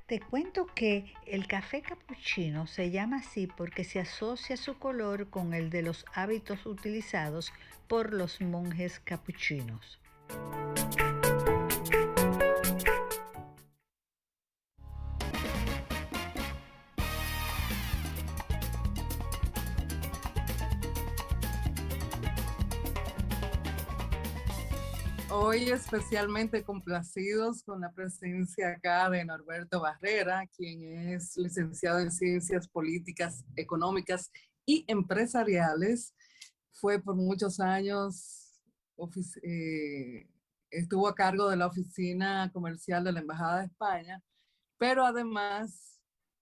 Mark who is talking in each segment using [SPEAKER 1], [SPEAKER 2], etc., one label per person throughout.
[SPEAKER 1] Te cuento que el café capuchino se llama así porque se asocia su color con el de los hábitos utilizados por los monjes capuchinos.
[SPEAKER 2] Hoy especialmente complacidos con la presencia acá de Norberto Barrera, quien es licenciado en Ciencias Políticas, Económicas y Empresariales. Fue por muchos años, estuvo a cargo de la oficina comercial de la Embajada de España, pero además,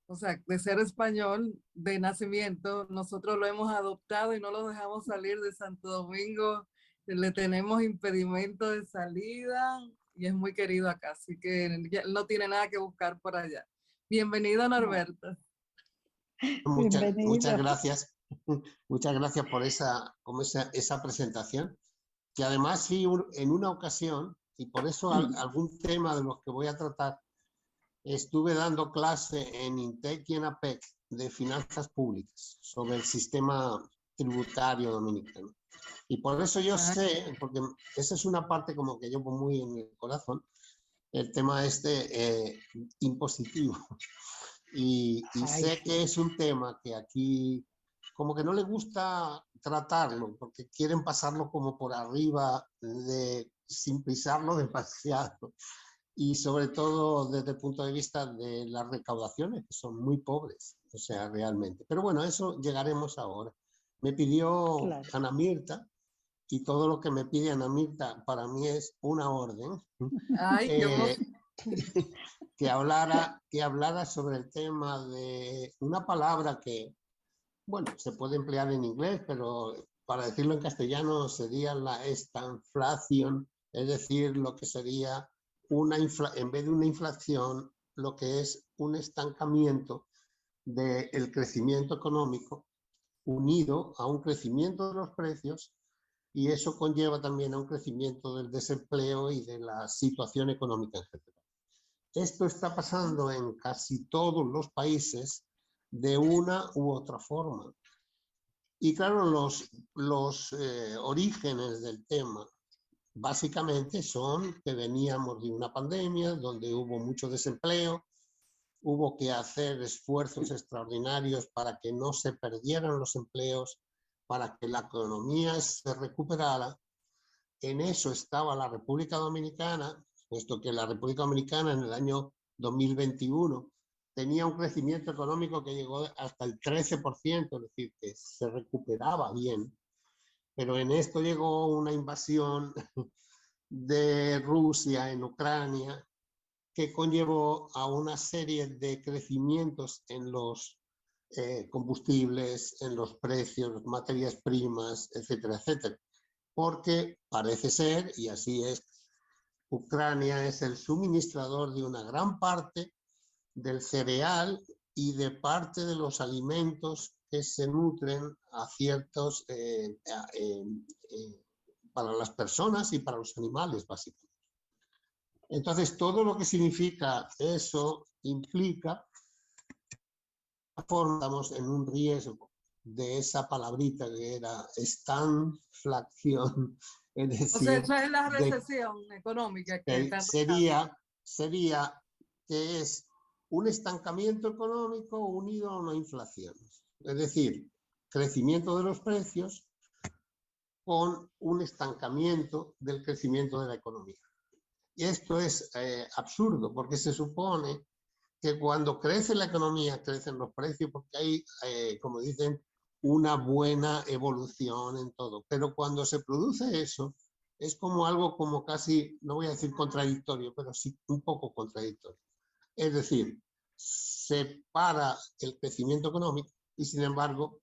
[SPEAKER 2] o sea, de ser español de nacimiento, nosotros lo hemos adoptado y no lo dejamos salir de Santo Domingo. Le tenemos impedimento de salida y es muy querido acá, así que ya no tiene nada que buscar por allá. Bienvenido, Norberto.
[SPEAKER 3] Muchas
[SPEAKER 1] Bienvenido.
[SPEAKER 3] gracias. Muchas gracias por esa presentación, que además sí, en una ocasión, y por eso algún tema de los que voy a tratar, estuve dando clase en INTEC y en APEC de finanzas públicas sobre el sistema tributario dominicano. Y por eso yo sé, porque esa es una parte como que llevo muy en el corazón, el tema impositivo. Y sé que es un tema que aquí como que no le gusta tratarlo, porque quieren pasarlo como por arriba, sin pisarlo demasiado. Y sobre todo desde el punto de vista de las recaudaciones, que son muy pobres, o sea, realmente. Pero bueno, a eso llegaremos ahora. Me pidió Ana Mirta, y todo lo que me pide Ana Mirta para mí es una orden.
[SPEAKER 2] Ay,
[SPEAKER 3] que hablara sobre el tema de una palabra que, bueno, se puede emplear en inglés, pero para decirlo en castellano sería la estanflación, es decir, lo que sería en vez de una inflación, lo que es un estancamiento del crecimiento económico unido a un crecimiento de los precios, y eso conlleva también a un crecimiento del desempleo y de la situación económica en general. Esto está pasando en casi todos los países de una u otra forma. Y claro, los orígenes del tema básicamente son que veníamos de una pandemia donde hubo mucho desempleo, hubo que hacer esfuerzos extraordinarios para que no se perdieran los empleos, para que la economía se recuperara. En eso estaba la República Dominicana, puesto que la República Dominicana en el año 2021 tenía un crecimiento económico que llegó hasta el 13%, es decir, que se recuperaba bien. Pero en esto llegó una invasión de Rusia en Ucrania que conllevó a una serie de crecimientos en los combustibles, en los precios, materias primas, etcétera, etcétera. Porque parece ser, y así es, Ucrania es el suministrador de una gran parte del cereal y de parte de los alimentos que se nutren a ciertos para las personas y para los animales, básicamente. Entonces, todo lo que significa eso implica que estamos en un riesgo de esa palabrita que era estanflación, es
[SPEAKER 2] o sea,
[SPEAKER 3] decir,
[SPEAKER 2] eso es la recesión económica que están
[SPEAKER 3] sería que es un estancamiento económico unido a una inflación. Es decir, crecimiento de los precios con un estancamiento del crecimiento de la economía. Y esto es absurdo, porque se supone que cuando crece la economía, crecen los precios, porque hay, como dicen, una buena evolución en todo. Pero cuando se produce eso, es como algo como casi, no voy a decir contradictorio, pero sí un poco contradictorio. Es decir, se para el crecimiento económico y sin embargo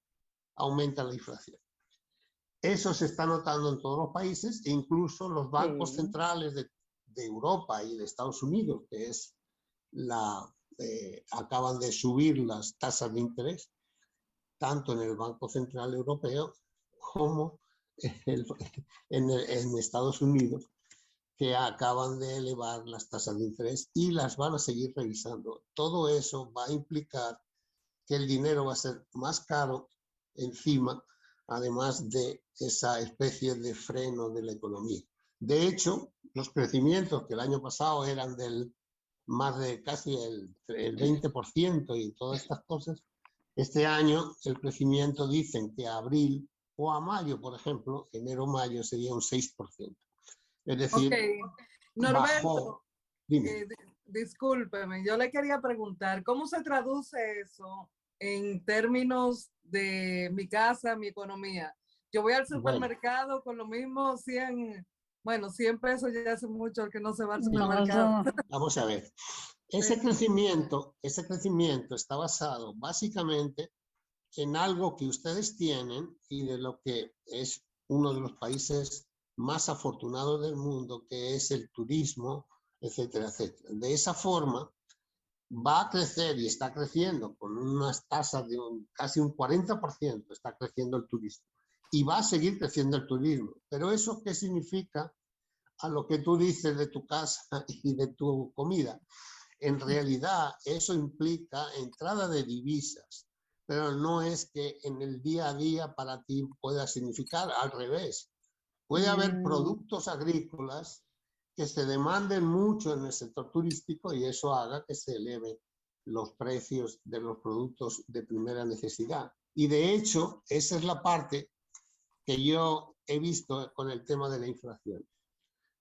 [SPEAKER 3] aumenta la inflación. Eso se está notando en todos los países, e incluso los bancos centrales de Europa y de Estados Unidos, que es acaban de subir las tasas de interés, tanto en el Banco Central Europeo como en Estados Unidos. que acaban de elevar las tasas de interés y las van a seguir revisando. Todo eso va a implicar que el dinero va a ser más caro encima, además de esa especie de freno de la economía. De hecho, los crecimientos que el año pasado eran del más de casi el 20% y todas estas cosas, este año el crecimiento dicen que a abril o a mayo, por ejemplo, enero-mayo sería un 6%. Es decir,
[SPEAKER 2] Norberto,
[SPEAKER 3] bajó. Dime.
[SPEAKER 2] Discúlpeme, yo le quería preguntar, ¿cómo se traduce eso en términos de mi casa, mi economía? Yo voy al supermercado con lo mismo 100 pesos, ya hace mucho que no se va al supermercado.
[SPEAKER 3] Vamos a ver. Ese crecimiento está basado básicamente en algo que ustedes tienen y de lo que es uno de los países más afortunados del mundo, que es el turismo, etcétera, etcétera. De esa forma va a crecer y está creciendo con unas tasas de casi un 40%, está creciendo el turismo. Y va a seguir creciendo el turismo. Pero ¿eso qué significa a lo que tú dices de tu casa y de tu comida? En realidad eso implica entrada de divisas, pero no es que en el día a día para ti pueda significar, al revés. Puede haber productos agrícolas que se demanden mucho en el sector turístico y eso haga que se eleven los precios de los productos de primera necesidad. Y de hecho, esa es la parte que yo he visto con el tema de la inflación.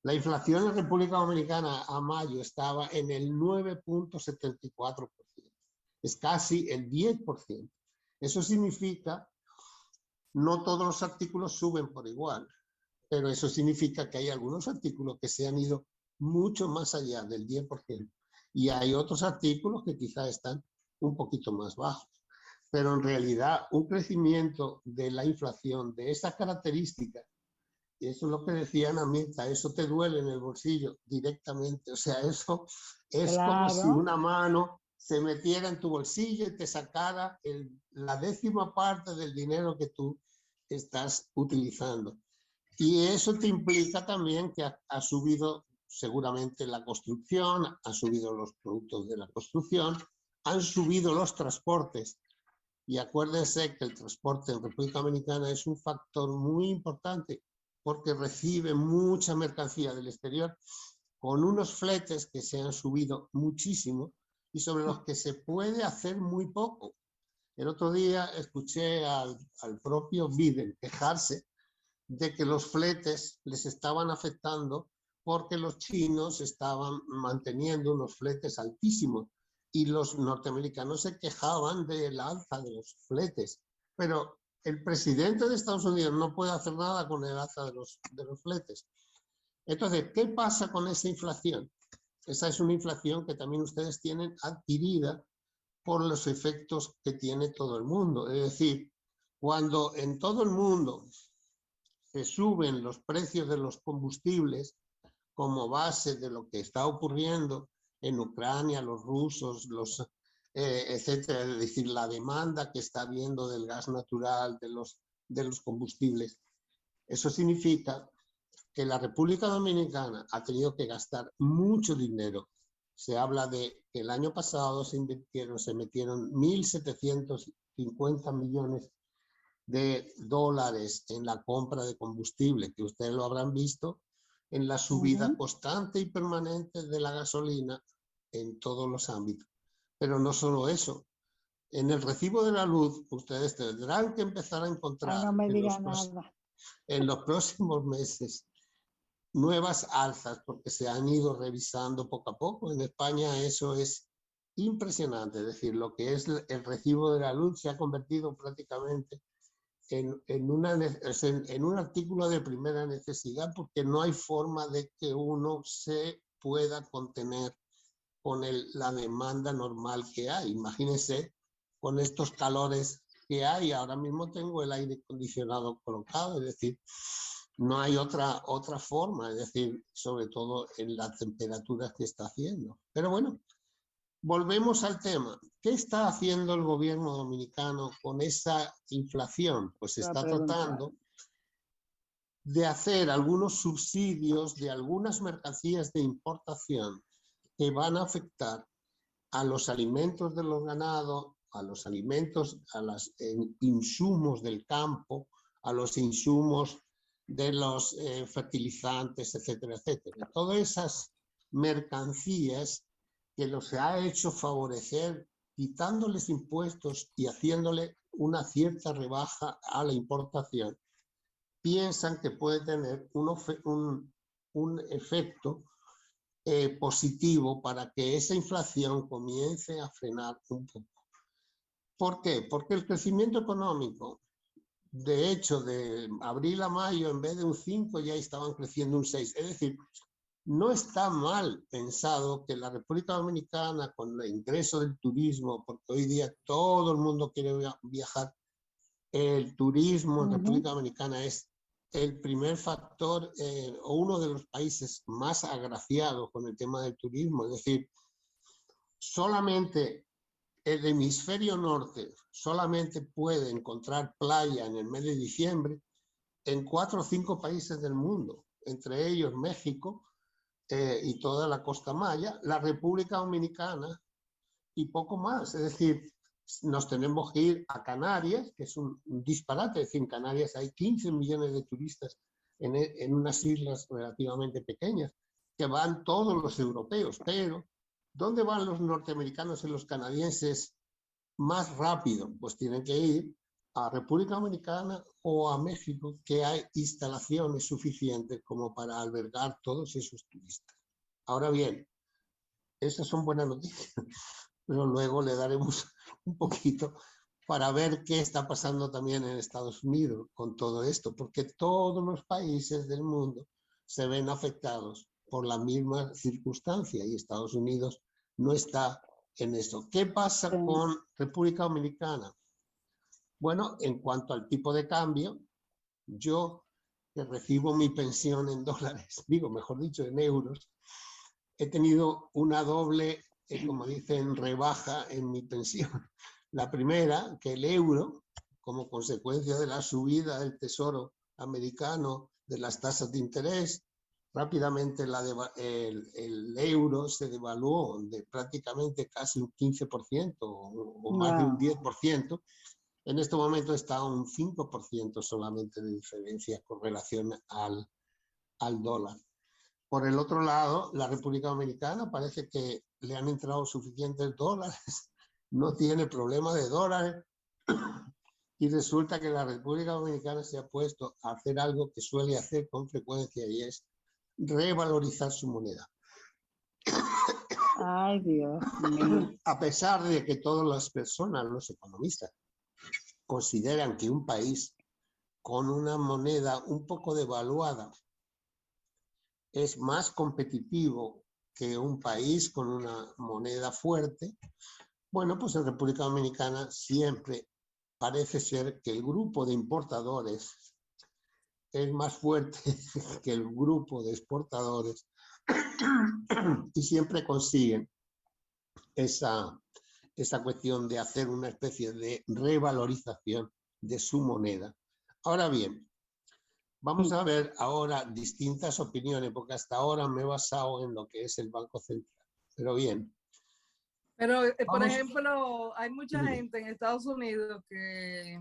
[SPEAKER 3] La inflación en República Dominicana a mayo estaba en el 9.74%. Es casi el 10%. Eso significa, no todos los artículos suben por igual, pero eso significa que hay algunos artículos que se han ido mucho más allá del 10% y hay otros artículos que quizá están un poquito más bajos. Pero en realidad un crecimiento de la inflación de esa característica, y eso es lo que decía Ana Mirta, eso te duele en el bolsillo directamente. O sea, eso es como si una mano se metiera en tu bolsillo y te sacara la 10ª parte del dinero que tú estás utilizando. Y eso te implica también que ha subido seguramente la construcción, han subido los productos de la construcción, han subido los transportes. Y acuérdense que el transporte en República Dominicana es un factor muy importante porque recibe mucha mercancía del exterior con unos fletes que se han subido muchísimo y sobre los que se puede hacer muy poco. El otro día escuché al propio Biden quejarse de que los fletes les estaban afectando porque los chinos estaban manteniendo unos fletes altísimos y los norteamericanos se quejaban del alza de los fletes. Pero el presidente de Estados Unidos no puede hacer nada con el alza de los fletes. Entonces, ¿qué pasa con esa inflación? Esa es una inflación que también ustedes tienen adquirida por los efectos que tiene todo el mundo. Es decir, cuando en todo el mundo se suben los precios de los combustibles como base de lo que está ocurriendo en Ucrania, los rusos, etcétera, es decir, la demanda que está habiendo del gas natural, de los combustibles. Eso significa que la República Dominicana ha tenido que gastar mucho dinero. Se habla de que el año pasado se metieron 1.750 millones de dólares en la compra de combustible, que ustedes lo habrán visto, en la subida constante y permanente de la gasolina en todos los ámbitos. Pero no solo eso. En el recibo de la luz, ustedes tendrán que empezar a encontrar en los próximos meses nuevas alzas, porque se han ido revisando poco a poco. En España eso es impresionante. Es decir, lo que es el recibo de la luz se ha convertido prácticamente en un artículo de primera necesidad, porque no hay forma de que uno se pueda contener con la demanda normal que hay. Imagínense con estos calores que hay. Ahora mismo tengo el aire acondicionado colocado, es decir, no hay otra forma, es decir, sobre todo en las temperaturas que está haciendo. Pero bueno, volvemos al tema. ¿Qué está haciendo el gobierno dominicano con esa inflación? Pues está tratando de hacer algunos subsidios de algunas mercancías de importación que van a afectar a los alimentos de los ganados, a los alimentos, a los insumos del campo, a los insumos de los fertilizantes, etcétera, etcétera. Todas esas mercancías que los ha hecho favorecer quitándoles impuestos y haciéndole una cierta rebaja a la importación, piensan que puede tener un efecto positivo para que esa inflación comience a frenar un poco. ¿Por qué? Porque el crecimiento económico, de hecho, de abril a mayo, en vez de un 5, ya estaban creciendo un 6. Es decir, no está mal pensado que la República Dominicana, con el ingreso del turismo, porque hoy día todo el mundo quiere viajar, el turismo en República Dominicana es el primer factor o uno de los países más agraciados con el tema del turismo. Es decir, solamente el hemisferio norte solamente puede encontrar playa en el mes de diciembre en 4 o 5 países del mundo, entre ellos México y toda la costa maya, la República Dominicana y poco más. Es decir, nos tenemos que ir a Canarias, que es un disparate. Es decir, en Canarias hay 15 millones de turistas en unas islas relativamente pequeñas, que van todos los europeos, pero ¿dónde van los norteamericanos y los canadienses más rápido? Pues tienen que ir a República Dominicana o a México, que hay instalaciones suficientes como para albergar todos esos turistas. Ahora bien, esas son buenas noticias, pero luego le daremos un poquito para ver qué está pasando también en Estados Unidos con todo esto, porque todos los países del mundo se ven afectados por la misma circunstancia y Estados Unidos no está en eso. ¿Qué pasa con República Dominicana? Bueno, en cuanto al tipo de cambio, yo que recibo mi pensión en dólares, digo, mejor dicho, en euros, he tenido una doble, como dicen, rebaja en mi pensión. La primera, que el euro, como consecuencia de la subida del Tesoro americano de las tasas de interés, rápidamente el euro se devaluó de prácticamente casi un 15% o más de un 10%. En este momento está a un 5% solamente de diferencia con relación al dólar. Por el otro lado, la República Dominicana parece que le han entrado suficientes dólares, no tiene problema de dólares, y resulta que la República Dominicana se ha puesto a hacer algo que suele hacer con frecuencia, y es revalorizar su moneda.
[SPEAKER 4] Ay, Dios mío.
[SPEAKER 3] A pesar de que todas las personas, los economistas, consideran que un país con una moneda un poco devaluada es más competitivo que un país con una moneda fuerte, bueno, pues en República Dominicana siempre parece ser que el grupo de importadores es más fuerte que el grupo de exportadores y siempre consiguen esa cuestión de hacer una especie de revalorización de su moneda. Ahora bien, vamos a ver ahora distintas opiniones, porque hasta ahora me he basado en lo que es el Banco Central. Pero bien.
[SPEAKER 2] Pero, por ejemplo, hay mucha gente en Estados Unidos que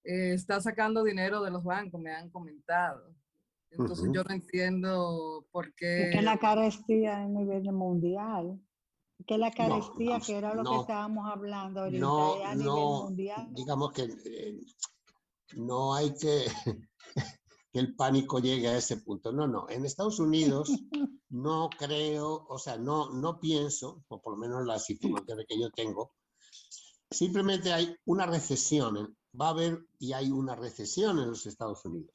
[SPEAKER 2] está sacando dinero de los bancos, me han comentado. Entonces yo no entiendo por qué.
[SPEAKER 4] Es que la carestía a nivel mundial. Que la carestía,
[SPEAKER 3] No,
[SPEAKER 4] que era lo que estábamos hablando ahorita,
[SPEAKER 3] no,
[SPEAKER 4] es a nivel mundial.
[SPEAKER 3] Digamos que no hay que el pánico llegue a ese punto. No. En Estados Unidos no creo, o sea, no pienso, o por lo menos las informaciones que yo tengo, simplemente hay una recesión, va a haber y hay una recesión en los Estados Unidos.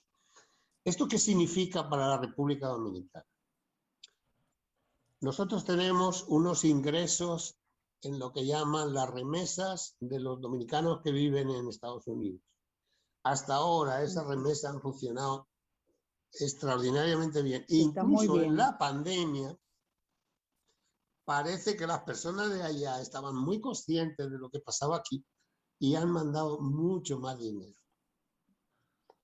[SPEAKER 3] ¿Esto qué significa para la República Dominicana? Nosotros tenemos unos ingresos en lo que llaman las remesas de los dominicanos que viven en Estados Unidos. Hasta ahora esas remesas han funcionado extraordinariamente bien. Incluso en la pandemia, parece que las personas de allá estaban muy conscientes de lo que pasaba aquí y han mandado mucho más dinero.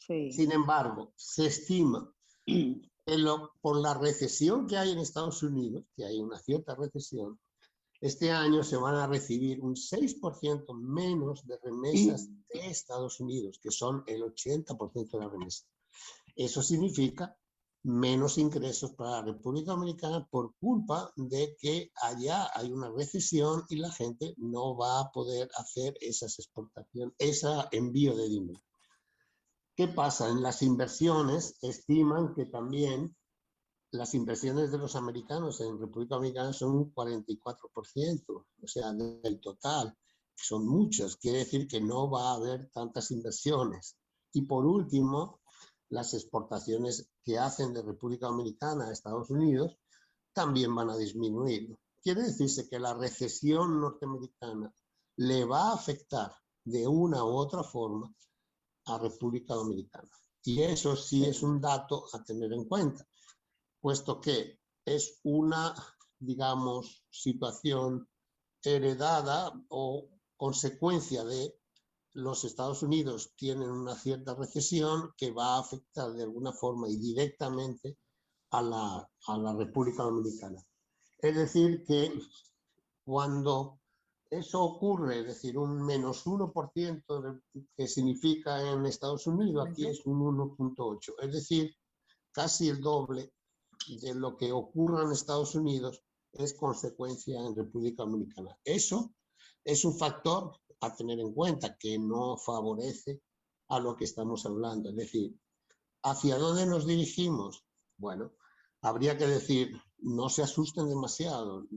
[SPEAKER 4] Sí.
[SPEAKER 3] Sin embargo, se estima que por la recesión que hay en Estados Unidos, que hay una cierta recesión, este año se van a recibir un 6% menos de remesas de Estados Unidos, que son el 80% de las remesas. Eso significa menos ingresos para la República Dominicana por culpa de que allá hay una recesión y la gente no va a poder hacer esas exportaciones, ese envío de dinero. ¿Qué pasa? En las inversiones estiman que también las inversiones de los americanos en República Dominicana son un 44%, o sea, del total, son muchos, quiere decir que no va a haber tantas inversiones. Y por último, las exportaciones que hacen de República Dominicana a Estados Unidos también van a disminuir. Quiere decirse que la recesión norteamericana le va a afectar de una u otra forma a República Dominicana. Y eso sí es un dato a tener en cuenta, puesto que es una, digamos, situación heredada o consecuencia de los Estados Unidos tienen una cierta recesión que va a afectar de alguna forma y directamente a la República Dominicana. Es decir, que cuando eso ocurre, es decir, un menos 1% que significa en Estados Unidos, aquí es un 1.8, es decir, casi el doble de lo que ocurra en Estados Unidos es consecuencia en República Dominicana. Eso es un factor a tener en cuenta que no favorece a lo que estamos hablando. Es decir, ¿hacia dónde nos dirigimos? Bueno, habría que decir, no se asusten demasiado.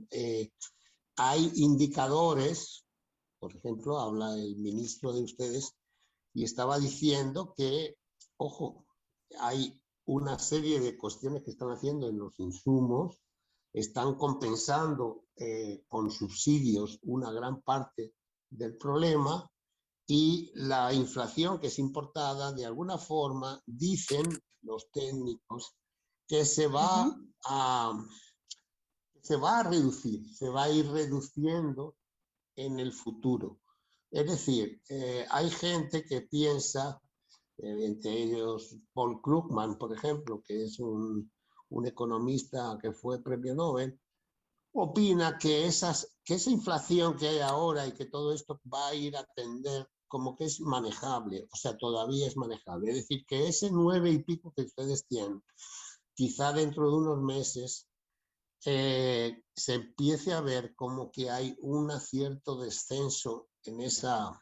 [SPEAKER 3] Hay indicadores, por ejemplo, habla el ministro de ustedes y estaba diciendo que, ojo, hay una serie de cuestiones que están haciendo en los insumos, están compensando con subsidios una gran parte del problema y la inflación que es importada, de alguna forma, dicen los técnicos que se va a reducir, se va a ir reduciendo en el futuro. Es decir, hay gente que piensa, entre ellos Paul Krugman, por ejemplo, que es un economista que fue premio Nobel, opina que esa inflación que hay ahora y que todo esto va a ir a tender como que es manejable, o sea, todavía es manejable. Es decir, que ese 9 y pico que ustedes tienen, quizá dentro de unos meses se empiece a ver como que hay un cierto descenso en esa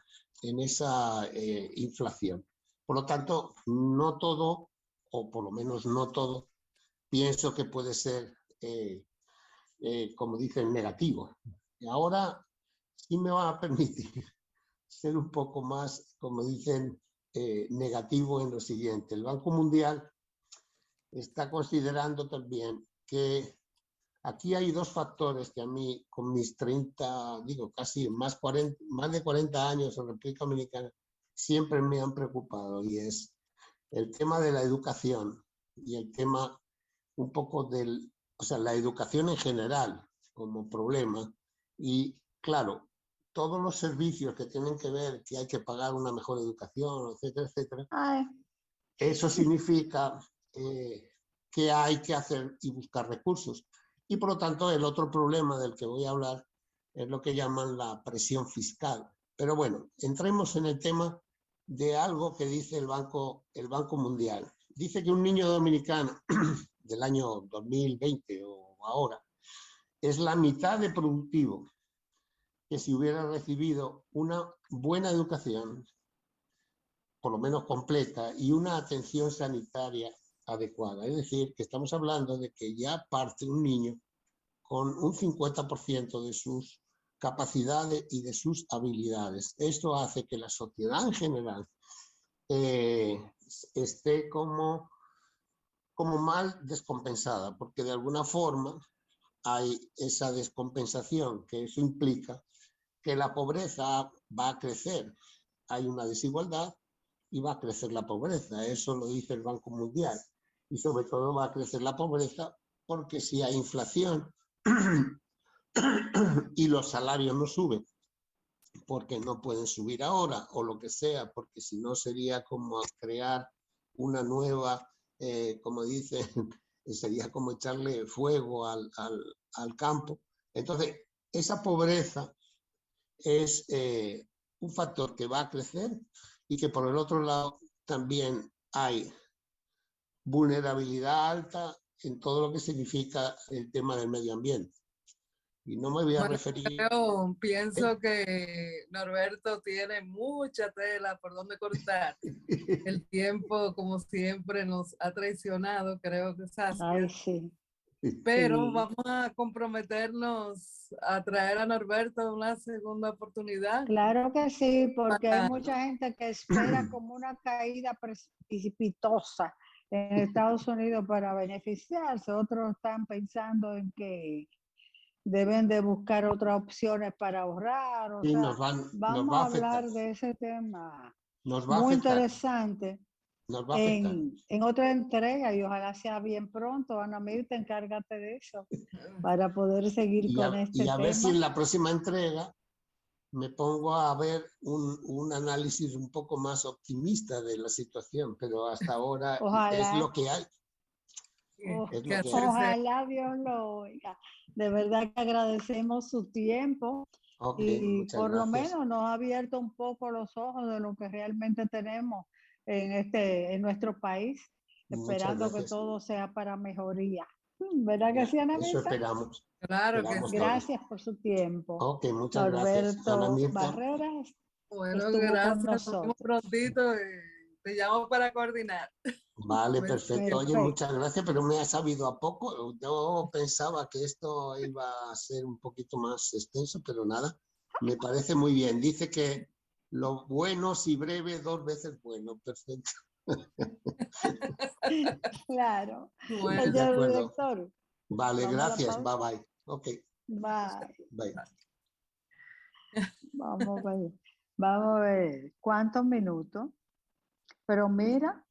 [SPEAKER 3] inflación. Por lo tanto, no todo, o por lo menos no todo, pienso que puede ser, como dicen, negativo. Y ahora sí me va a permitir ser un poco más, como dicen, negativo en lo siguiente. El Banco Mundial está considerando también que aquí hay dos factores que a mí, con mis 30, digo casi más de 40 años en República Dominicana, siempre me han preocupado, y es el tema de la educación y el tema un poco la educación en general como problema. Y claro, todos los servicios que tienen que ver que hay que pagar una mejor educación, etcétera, etcétera, eso significa que hay que hacer y buscar recursos. Y por lo tanto, el otro problema del que voy a hablar es lo que llaman la presión fiscal. Pero bueno, entremos en el tema de algo que dice el Banco Mundial. Dice que un niño dominicano del año 2020 o ahora es la mitad de productivo que si hubiera recibido una buena educación, por lo menos completa, y una atención sanitaria adecuada. Es decir, que estamos hablando de que ya parte un niño con un 50% de sus capacidades y de sus habilidades. Esto hace que la sociedad en general esté como mal descompensada, porque de alguna forma hay esa descompensación, que eso implica que la pobreza va a crecer. Hay una desigualdad y va a crecer la pobreza. Eso lo dice el Banco Mundial. Y sobre todo va a crecer la pobreza porque si hay inflación y los salarios no suben, porque no pueden subir ahora o lo que sea, porque si no sería como crear una nueva, como dicen, sería como echarle fuego al campo. Entonces, esa pobreza es un factor que va a crecer y que por el otro lado también hay vulnerabilidad alta en todo lo que significa el tema del medio ambiente. Y no me voy a
[SPEAKER 2] Bueno,
[SPEAKER 3] referir...
[SPEAKER 2] pienso que Norberto tiene mucha tela por donde cortar. El tiempo, como siempre, nos ha traicionado, creo que Saskia.
[SPEAKER 4] Ay, sí.
[SPEAKER 2] Pero
[SPEAKER 4] Sí.
[SPEAKER 2] vamos a comprometernos a traer a Norberto una segunda oportunidad.
[SPEAKER 4] Claro que sí, porque hay
[SPEAKER 2] Para-
[SPEAKER 4] mucha gente que espera como una caída precipitosa en Estados Unidos para beneficiarse. Otros están pensando en que deben de buscar otras opciones para ahorrar. O
[SPEAKER 3] Y
[SPEAKER 4] sea,
[SPEAKER 3] nos
[SPEAKER 4] vamos
[SPEAKER 3] va a
[SPEAKER 4] a
[SPEAKER 3] afectar,
[SPEAKER 4] hablar de ese tema
[SPEAKER 3] nos va a
[SPEAKER 4] muy
[SPEAKER 3] afectar,
[SPEAKER 4] interesante
[SPEAKER 3] nos va a afectar.
[SPEAKER 4] en otra entrega y ojalá sea bien pronto. Ana Mirta, encárgate de eso para poder seguir con
[SPEAKER 3] Y
[SPEAKER 4] este
[SPEAKER 3] a ver si
[SPEAKER 4] tema.
[SPEAKER 3] en la próxima entrega me pongo a ver un análisis un poco más optimista de la situación, pero hasta ahora es
[SPEAKER 4] Ojalá.
[SPEAKER 3] lo que hay, es
[SPEAKER 2] que
[SPEAKER 3] lo que
[SPEAKER 2] así
[SPEAKER 3] hay.
[SPEAKER 2] sea.
[SPEAKER 4] Ojalá Dios lo oiga. De verdad que agradecemos su tiempo
[SPEAKER 3] Ok,
[SPEAKER 4] y
[SPEAKER 3] muchas
[SPEAKER 4] por lo
[SPEAKER 3] gracias.
[SPEAKER 4] menos nos ha abierto un poco los ojos de lo que realmente tenemos en nuestro país,
[SPEAKER 3] Muchas
[SPEAKER 4] esperando que
[SPEAKER 3] gracias.
[SPEAKER 4] todo sea para mejoría. ¿Verdad que sí, Ana
[SPEAKER 3] Eso
[SPEAKER 4] Mirta?
[SPEAKER 3] esperamos,
[SPEAKER 2] Claro que
[SPEAKER 3] esperamos
[SPEAKER 2] sí.
[SPEAKER 3] todos.
[SPEAKER 4] Gracias por su tiempo.
[SPEAKER 3] Ok, muchas gracias. Ana
[SPEAKER 4] Norberto
[SPEAKER 3] Mirta,
[SPEAKER 4] Barreras
[SPEAKER 2] Bueno,
[SPEAKER 4] estuvo con
[SPEAKER 2] gracias. Nos vemos
[SPEAKER 4] nosotros.
[SPEAKER 2] prontito. Te llamo para coordinar.
[SPEAKER 3] vale, perfecto. Oye,
[SPEAKER 4] Perfecto.
[SPEAKER 3] muchas gracias, pero me ha sabido a poco. Yo pensaba que esto iba a ser un poquito más extenso, pero nada, me parece muy bien. Dice que lo bueno, si breve, dos veces bueno. Perfecto.
[SPEAKER 4] Claro.
[SPEAKER 3] De
[SPEAKER 2] Bueno,
[SPEAKER 4] Señor
[SPEAKER 3] acuerdo.
[SPEAKER 4] director,
[SPEAKER 3] Vale,
[SPEAKER 4] vamos a la
[SPEAKER 3] gracias. Bye
[SPEAKER 4] pausa.
[SPEAKER 3] bye. Ok,
[SPEAKER 4] Bye.
[SPEAKER 3] bye.
[SPEAKER 4] Vamos a ver cuántos minutos. Pero mira,